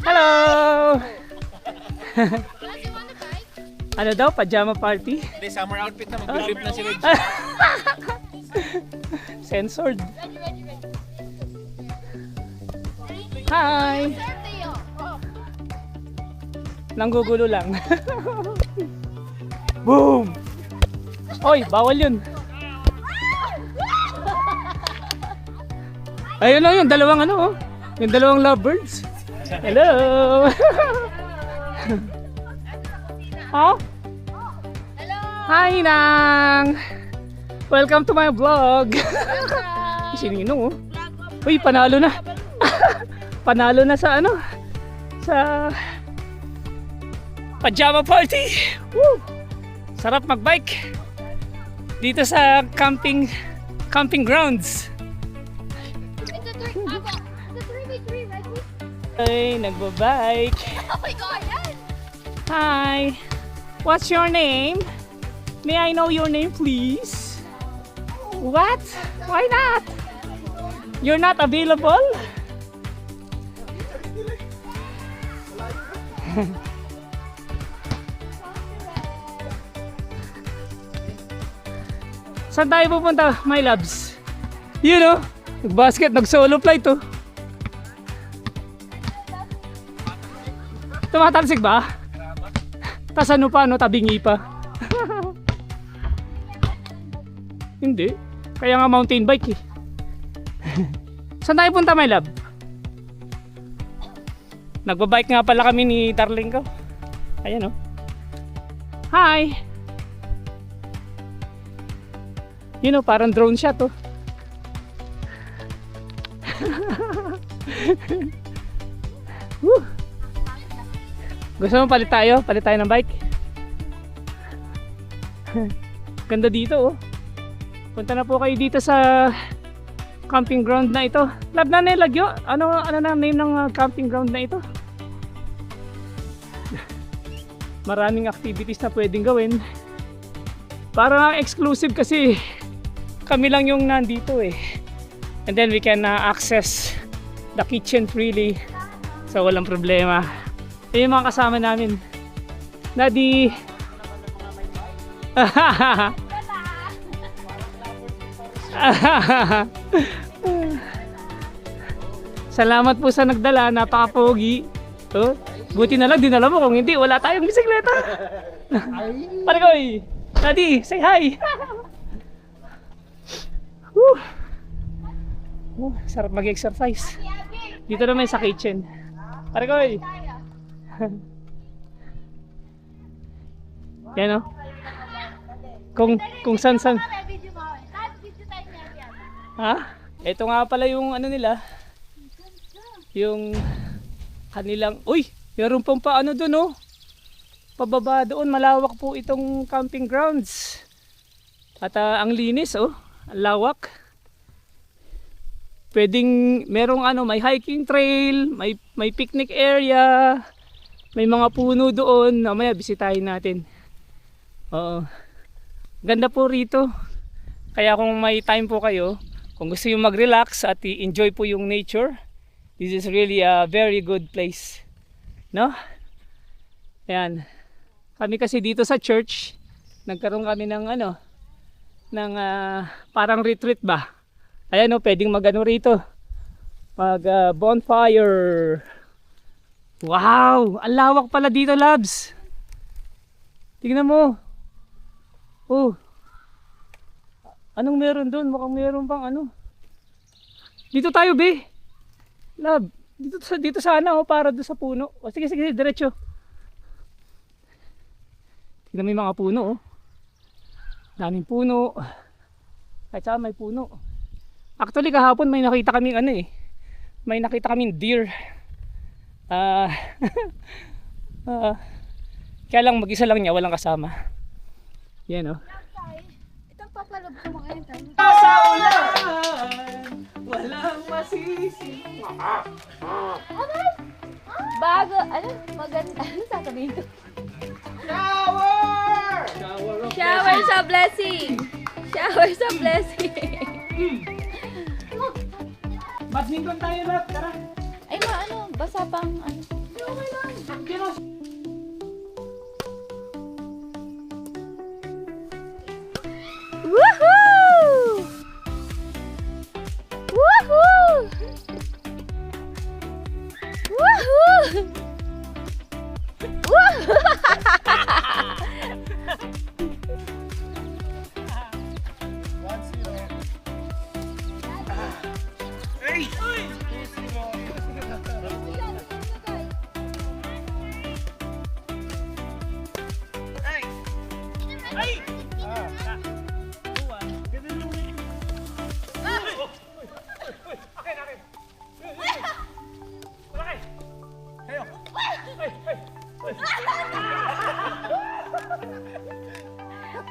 Hello! Ano daw? Pajama party? Hindi, summer outfit na. Mag-flip na si Reg. Censored. Hi! Nanggugulo lang. Boom! Oy, bawal yun. Ayun lang yung dalawang ano oh. Yung dalawang lovebirds. Hello! Oh? Hi Nang! Welcome to my vlog! Si Ninong oh. Uy, panalo na! Panalo na sa ano? Sa pajama party! Woo! Sarap magbike! Dito sa camping grounds. Ay, nagbabike. Oh my God, yes! Hi! What's your name? May I know your name, please? What? Why not? You're not available? Saan tayo pupunta, my loves? You know, nag-basket, nag-solo flight to. Tumatalsik ba? Tas ano pa, no? Tabingi pa. Hindi. Kaya nga mountain bike eh. Saan tayo punta, my love? Nagbabike nga pala kami ni darling ko. Ayan o. Hi! You know, parang drone shot oh. Woo! Gusto mo palit tayo? Palit tayo ng bike? Ganda dito oh. Punta na po kayo dito sa camping ground na ito. Love na nilagyo. Ano na name ng camping ground na ito? Maraming activities na pwedeng gawin. Parang exclusive kasi kami lang yung nandito eh. And then we can access the kitchen freely. So walang problema. Yung mga kasama namin. Daddy. Salamat po sa nagdala. Napaka-pogi. Oh, buti na lang dinala mo. Kung hindi, wala tayong bisikleta. Parikoy. Daddy, say hi. Sarap mag-exercise. Dito naman sa kitchen. Parikoy. Yan o. Kung san. Ha? Ito nga pala yung ano nila. Yung kanilang, uy, meron pang paano dun oh. Pababa doon, malawak po itong camping grounds. At ang linis oh, ang lawak. Pwedeng merong ano, may hiking trail, may picnic area, may mga puno doon. Mamaya bisitahin natin. Oo. Ganda po rito. Kaya kung may time po kayo, kung gusto yung mag-relax at i-enjoy po yung nature, this is really a very good place. No? Ayan. Kami kasi dito sa church, nagkaroon kami ng ano, ng parang retreat ba? Ayan o, pwedeng mag-ano rito. Mag bonfire. Wow! Ang lawak pala dito, loves. Tingnan mo. Oh. Anong meron doon? Mukhang meron pang ano. Dito tayo, be. Love. Dito sana oh, para doon sa puno. O sige, diretso. Tingnan mo yung mga puno oh. Daming puno. Kahit saan may puno. Actually kahapon may nakita kaming ano eh. May nakita kaming deer. Kaya lang mag-isa lang niya, walang kasama. Yan oh. Itong papalog ko mga yan. Sa ulan, walang masisi. Bago, ano? Maganda. Ano sasabihin ko? Shower! Showers of blessing! Showers of blessing! Badminton tayo, love. Tara. Ay, ano? Basa pang ano? Woohoo! Woohoo! Woohoo!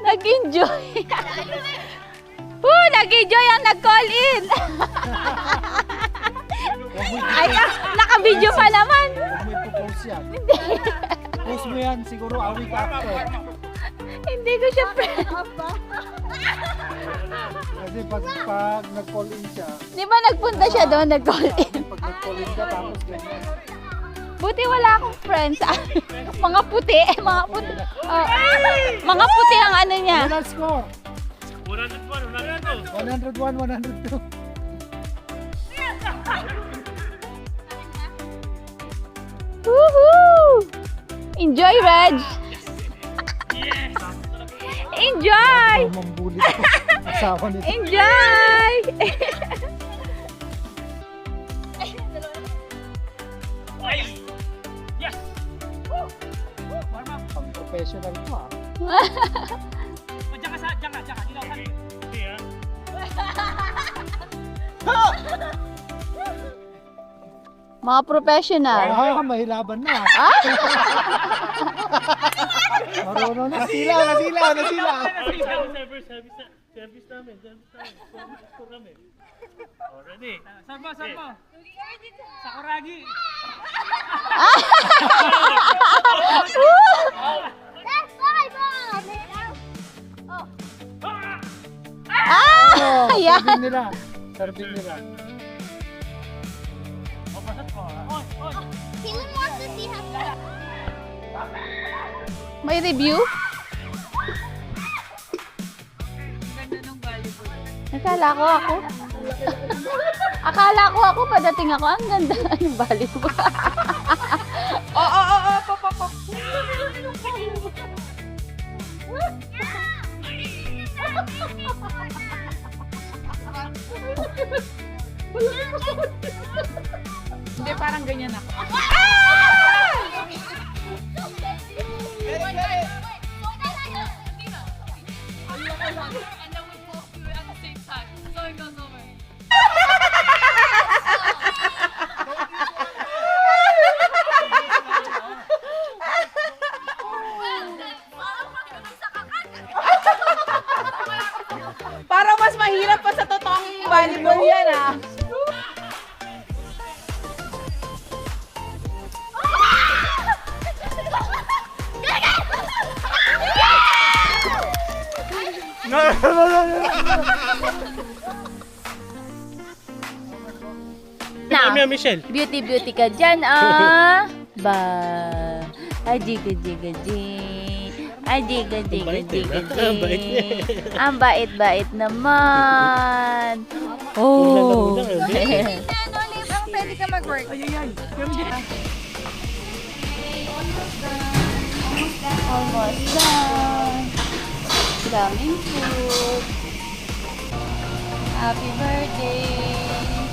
Nag-enjoy. Nag-enjoy ang nag-call in. Ay, naka-video pa naman. Huwag mo ipopost yan. Post mo yan, siguro a week after. Hindi ko siya friend. Kasi pag nag-call in siya, Di ba nagpunta siya doon, nag-call in? pag nag-call in ka tapos ganyan. Buti wala akong friends. Mga puti. Mga puti. Oh, mga puti ang ano niya. Ano ang score? 101, 101, 102. Woohoo! Enjoy, Reg! Enjoy! Mambuli ko. Asawa nito. Enjoy! Pang professional ko ah. Mga professional. Ah, mahilaban na. Marunong na. Nasila. Service namin. Score kami. Already. Sarma. Sakuragi. Oh, Ayan. Serving nila. May review? Akala ko ako padating ako, ang ganda ng volleyball. Hindi, parang ganyan ako. Parang mas mahirap pa sa totoong volleyball yan ah. Mia Michelle. Beauty ka dyan, ah. Ba. Ajiga-jiga-ji. Ajiga-jiga-jiga-ji. Ang bait-bait naman. Oh. Ang pwede ka mag-work. Almost done. Daming food. Happy birthday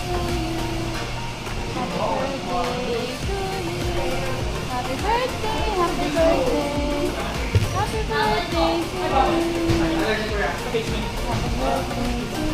to you. Happy birthday to you. Happy birthday, happy birthday. Happy birthday to you. Happy birthday to you.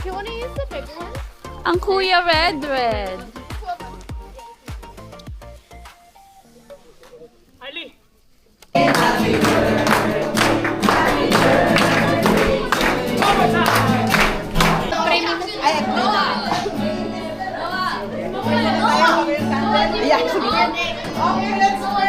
You want to use the big one? Ang Kuya Red. Ali. Okay, let's work.